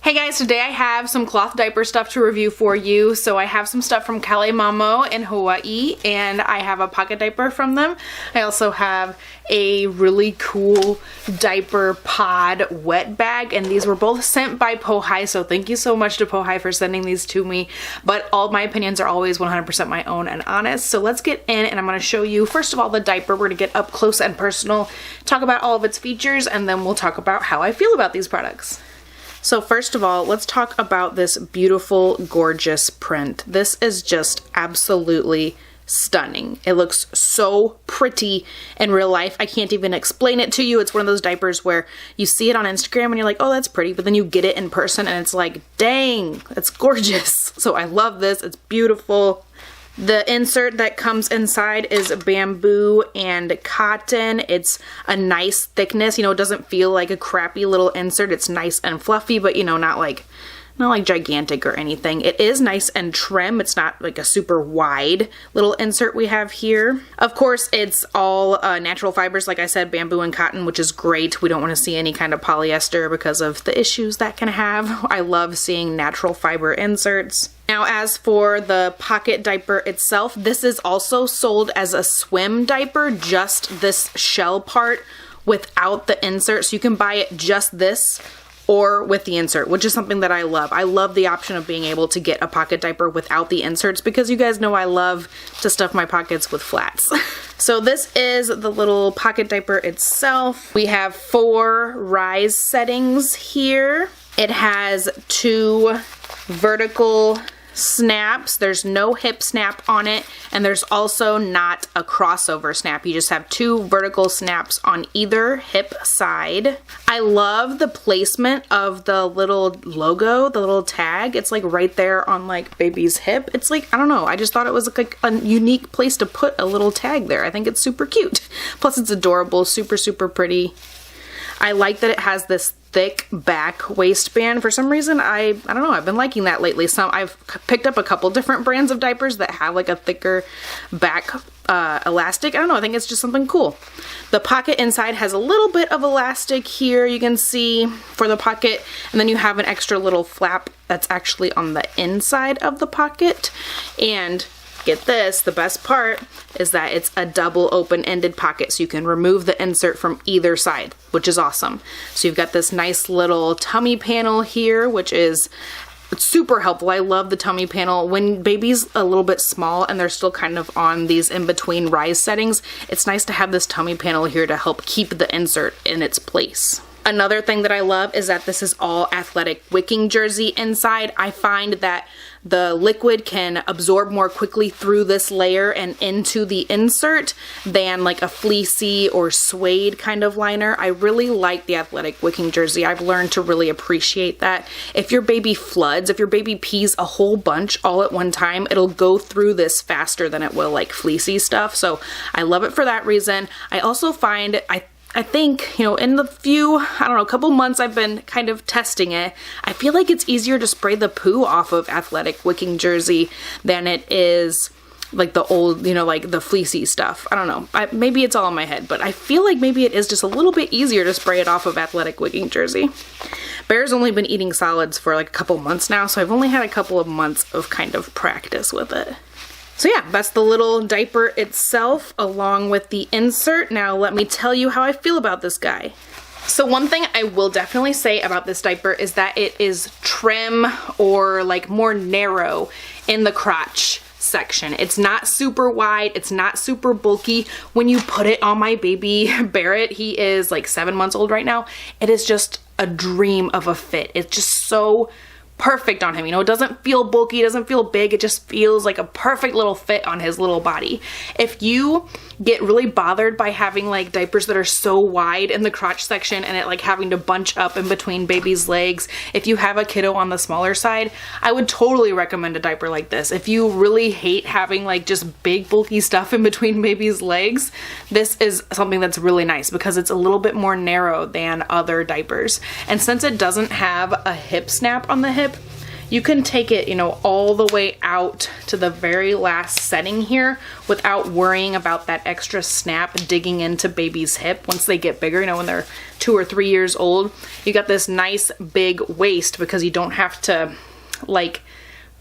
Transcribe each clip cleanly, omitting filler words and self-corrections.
Hey guys, today I have some cloth diaper stuff to review for you. So I have some stuff from Kaleimamo in Hawaii, and I have a pocket diaper from them. I also have a really cool Diaper Pod wet bag, and these were both sent by Pohai, so thank you so much to Pohai for sending these to me. But all my opinions are always 100% my own and honest. So let's get in, and I'm going to show you, first of all, the diaper. We're going to get up close and personal, talk about all of its features, and then we'll talk about how I feel about these products. So first of all, let's talk about this beautiful, gorgeous print. This is just absolutely stunning. It looks so pretty in real life. I can't even explain it to you. It's one of those diapers where you see it on Instagram and you're like, oh, that's pretty, but then you get it in person and it's like, dang, it's gorgeous. So I love this. It's beautiful. The insert that comes inside is bamboo and cotton. It's a nice thickness. You know, it doesn't feel like a crappy little insert. It's nice and fluffy, but you know, not like gigantic or anything. It is nice and trim. It's not like a super wide little insert we have here. Of course, it's all natural fibers, like I said, bamboo and cotton, which is great. We don't want to see any kind of polyester because of the issues that can have. I love seeing natural fiber inserts. Now, as for the pocket diaper itself, this is also sold as a swim diaper, just this shell part without the insert. So you can buy it just this or with the insert, which is something that I love. I love the option of being able to get a pocket diaper without the inserts because you guys know I love to stuff my pockets with flats. So this is the little pocket diaper itself. We have 4 rise settings here. It has 2 vertical snaps. There's no hip snap on it, and there's also not a crossover snap. You just have 2 vertical snaps on either hip side. I love the placement of the little logo, the little tag. It's like right there on like baby's hip. It's like, I don't know, I just thought it was like a unique place to put a little tag there. I think it's super cute. Plus it's adorable, super, super pretty. I like that it has this thick back waistband. For some reason, I don't know, I've been liking that lately. I've picked up a couple different brands of diapers that have like a thicker back elastic. I don't know, I think it's just something cool. The pocket inside has a little bit of elastic here, you can see, for the pocket, and then you have an extra little flap that's actually on the inside of the pocket. And get this, the best part is that it's a double open-ended pocket, so you can remove the insert from either side, which is awesome. So you've got this nice little tummy panel here, which is super helpful. I love the tummy panel. When baby's a little bit small and they're still kind of on these in-between rise settings, it's nice to have this tummy panel here to help keep the insert in its place. Another thing that I love is that this is all athletic wicking jersey inside. I find that the liquid can absorb more quickly through this layer and into the insert than like a fleecy or suede kind of liner. I really like the athletic wicking jersey. I've learned to really appreciate that. If your baby floods, if your baby pees a whole bunch all at one time, it'll go through this faster than it will like fleecy stuff. So I love it for that reason. I also find, I think, you know, in the couple months I've been kind of testing it, I feel like it's easier to spray the poo off of athletic wicking jersey than it is like the old, you know, like the fleecy stuff. I don't know. Maybe it's all in my head, but I feel like maybe it is just a little bit easier to spray it off of athletic wicking jersey. Bear's only been eating solids for like a couple months now, so I've only had a couple of months of kind of practice with it. So yeah, that's the little diaper itself along with the insert. Now let me tell you how I feel about this guy. So one thing I will definitely say about this diaper is that it is trim or like more narrow in the crotch section. It's not super wide, it's not super bulky. When you put it on my baby Barret, he is like 7 months old right now, it is just a dream of a fit. It's just so perfect on him. You know, it doesn't feel bulky, it doesn't feel big, it just feels like a perfect little fit on his little body. If you get really bothered by having like diapers that are so wide in the crotch section and it like having to bunch up in between baby's legs, if you have a kiddo on the smaller side, I would totally recommend a diaper like this. If you really hate having like just big bulky stuff in between baby's legs, this is something that's really nice because it's a little bit more narrow than other diapers. And since it doesn't have a hip snap on the hip, you can take it, you know, all the way out to the very last setting here without worrying about that extra snap digging into baby's hip once they get bigger, you know, when they're 2 or 3 years old. You got this nice big waist because you don't have to like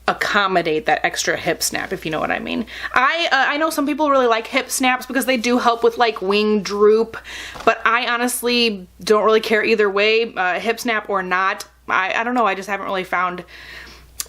accommodate that extra hip snap, if you know what I mean. I know some people really like hip snaps because they do help with like wing droop, but I honestly don't really care either way, hip snap or not. I don't know, I just haven't really found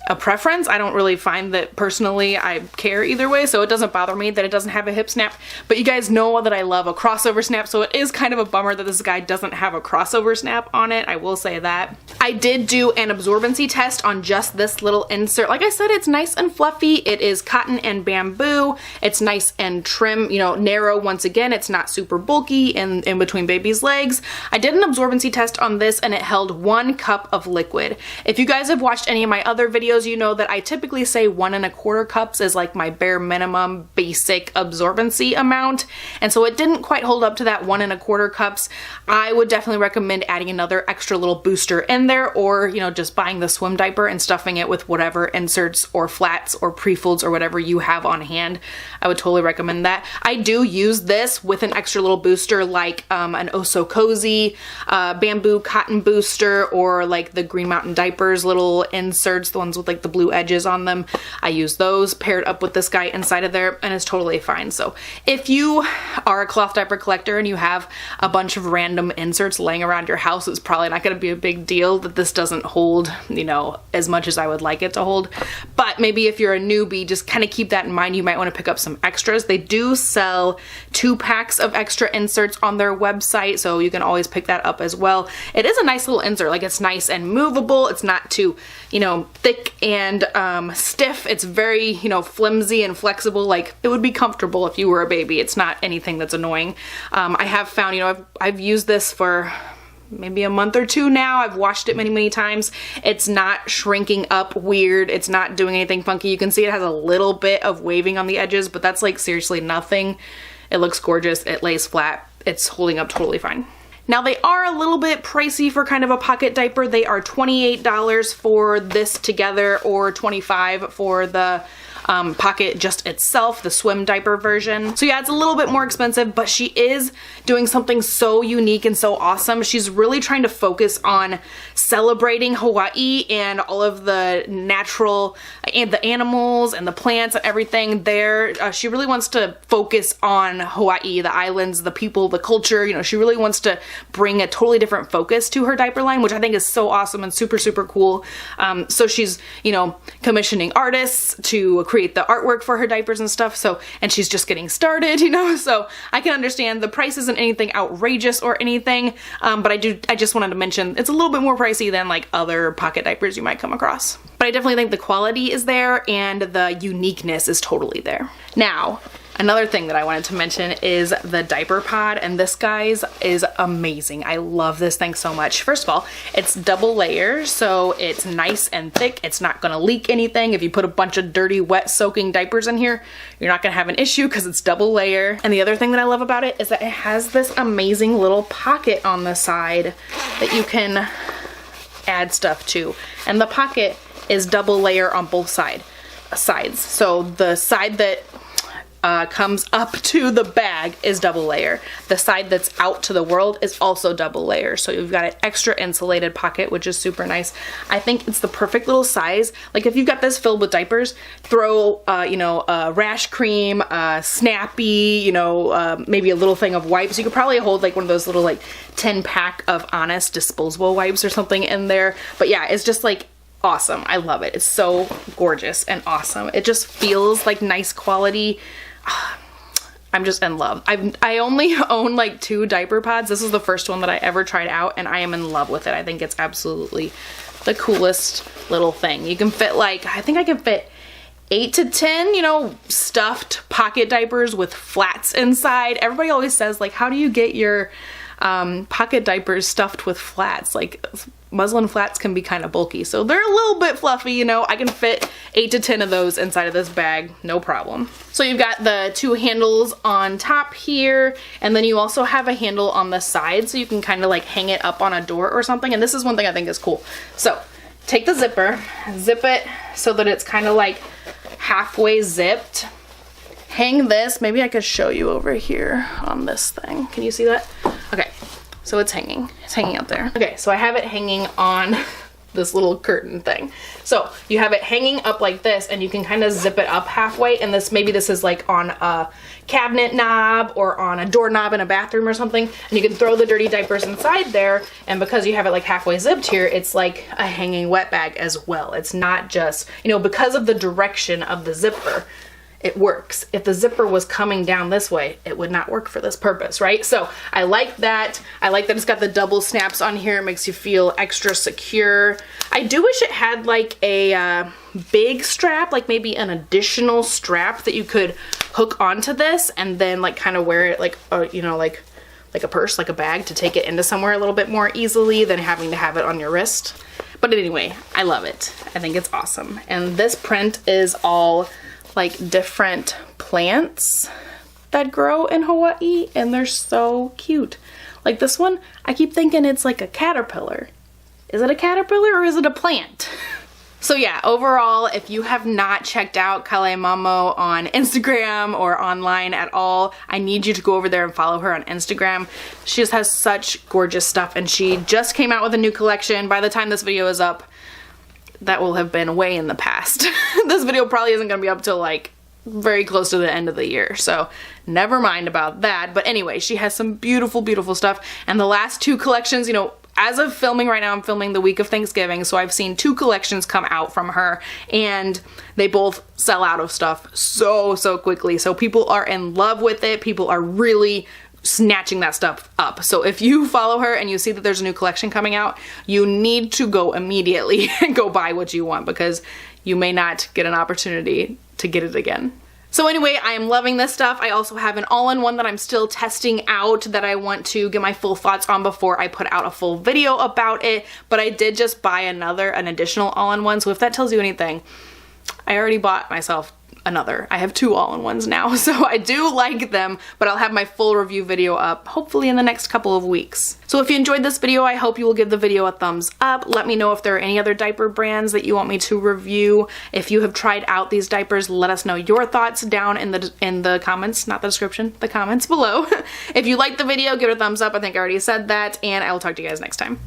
a preference. I don't really find that personally I care either way, so it doesn't bother me that it doesn't have a hip snap. But you guys know that I love a crossover snap, so it is kind of a bummer that this guy doesn't have a crossover snap on it. I will say that. I did do an absorbency test on just this little insert. Like I said, it's nice and fluffy. It is cotton and bamboo. It's nice and trim, you know, narrow once again. It's not super bulky in between baby's legs. I did an absorbency test on this and it held 1 cup of liquid. If you guys have watched any of my other videos, you know that I typically say 1 1/4 cups is like my bare minimum basic absorbency amount, and so it didn't quite hold up to that 1 1/4 cups. I would definitely recommend adding another extra little booster in there, or you know, just buying the swim diaper and stuffing it with whatever inserts or flats or pre-folds or whatever you have on hand. I would totally recommend that. I do use this with an extra little booster like an Oh So Cozy bamboo cotton booster, or like the Green Mountain Diapers little inserts, the ones with like the blue edges on them. I use those paired up with this guy inside of there, and it's totally fine. So if you are a cloth diaper collector and you have a bunch of random inserts laying around your house, it's probably not going to be a big deal that this doesn't hold, you know, as much as I would like it to hold. But maybe if you're a newbie, just kind of keep that in mind. You might want to pick up some extras. They do sell 2 packs of extra inserts on their website, so you can always pick that up as well. It is a nice little insert. Like, it's nice and movable. It's not too, you know, thick and stiff. It's very, you know, flimsy and flexible. Like, it would be comfortable if you were a baby. It's not anything that's annoying. I have found, you know, I've used this for maybe a month or 2 now. I've washed it many times. It's not shrinking up weird. It's not doing anything funky. You can see it has a little bit of waving on the edges, but that's like seriously nothing. It looks gorgeous. It lays flat. It's holding up totally fine. Now, they are a little bit pricey for kind of a pocket diaper. They are $28 for this together, or $25 for the pocket just itself, the swim diaper version. So yeah, it's a little bit more expensive, but she is doing something so unique and so awesome. She's really trying to focus on celebrating Hawaii and all of the natural and the animals and the plants and everything there. She really wants to focus on Hawaii, the islands, the people, the culture. You know, she really wants to bring a totally different focus to her diaper line, which I think is so awesome and super cool. So she's, you know, commissioning artists to create the artwork for her diapers and stuff. So, and she's just getting started, you know, so I can understand the price isn't anything outrageous or anything, but I just wanted to mention it's a little bit more pricey than like other pocket diapers you might come across. But I definitely think the quality is there and the uniqueness is totally there. Now, another thing that I wanted to mention is the Diaper Pod, and this, guys, is amazing. I love this thing so much. First of all, it's double layer, so it's nice and thick. It's not gonna leak anything. If you put a bunch of dirty, wet, soaking diapers in here, you're not gonna have an issue because it's double layer. And the other thing that I love about it is that it has this amazing little pocket on the side that you can add stuff to. And the pocket is double layer on both sides. So the side that comes up to the bag is double layer. The side that's out to the world is also double layer. So you've got an extra insulated pocket, which is super nice. I think it's the perfect little size. Like, if you've got this filled with diapers, throw, you know, rash cream, Snappy, you know, maybe a little thing of wipes. You could probably hold like one of those little like 10-pack of Honest disposable wipes or something in there. But yeah, it's just like awesome. I love it. It's so gorgeous and awesome. It just feels like nice quality. I'm just in love. I only own like 2 diaper pods. This is the first one that I ever tried out, and I am in love with it. I think it's absolutely the coolest little thing. You can fit like, I think I can fit 8 to 10, you know, stuffed pocket diapers with flats inside. Everybody always says, like, how do you get your pocket diapers stuffed with flats? Like, muslin flats can be kind of bulky, so they're a little bit fluffy, you know. I can fit 8 to 10 of those inside of this bag, no problem. So you've got the 2 handles on top here, and then you also have a handle on the side, so you can kind of like hang it up on a door or something. And this is one thing I think is cool. So take the zipper, zip it so that it's kind of like halfway zipped. Hang this, maybe I could show you over here on this thing. Can you see that? Okay, so it's hanging up there. Okay, so I have it hanging on this little curtain thing. So you have it hanging up like this, and you can kind of zip it up halfway, and maybe this is like on a cabinet knob or on a doorknob in a bathroom or something, and you can throw the dirty diapers inside there, and because you have it like halfway zipped here, it's like a hanging wet bag as well. It's not just, you know, because of the direction of the zipper, it works. If the zipper was coming down this way, it would not work for this purpose, right? So I like that. I like that it's got the double snaps on here. It makes you feel extra secure. I do wish it had like a big strap, like maybe an additional strap that you could hook onto this and then like kind of wear it like, you know, like a purse, like a bag, to take it into somewhere a little bit more easily than having to have it on your wrist. But anyway, I love it. I think it's awesome. And this print is all like different plants that grow in Hawaii, and they're so cute. Like this one, I keep thinking it's like a caterpillar. Is it a caterpillar or is it a plant? So yeah, overall, if you have not checked out Kaleimamo on Instagram or online at all, I need you to go over there and follow her on Instagram. She just has such gorgeous stuff, and she just came out with a new collection. By the time this video is up, that will have been way in the past. This video probably isn't gonna be up till like very close to the end of the year, so never mind about that. But anyway, she has some beautiful, beautiful stuff. And the last two collections, you know, as of filming right now, I'm filming the week of Thanksgiving, so I've seen two collections come out from her, and they both sell out of stuff so quickly. So people are in love with it. People are really snatching that stuff up. So if you follow her and you see that there's a new collection coming out, you need to go immediately and go buy what you want, because you may not get an opportunity to get it again. So anyway, I am loving this stuff. I also have an all-in-one that I'm still testing out that I want to get my full thoughts on before I put out a full video about it. But I did just buy an additional all-in-one. So if that tells you anything, I already bought myself another. I have two all-in-ones now, so I do like them, but I'll have my full review video up hopefully in the next couple of weeks. So if you enjoyed this video, I hope you will give the video a thumbs up. Let me know if there are any other diaper brands that you want me to review. If you have tried out these diapers, let us know your thoughts down in the comments, not the description, the comments below. If you liked the video, give it a thumbs up. I think I already said that, and I will talk to you guys next time.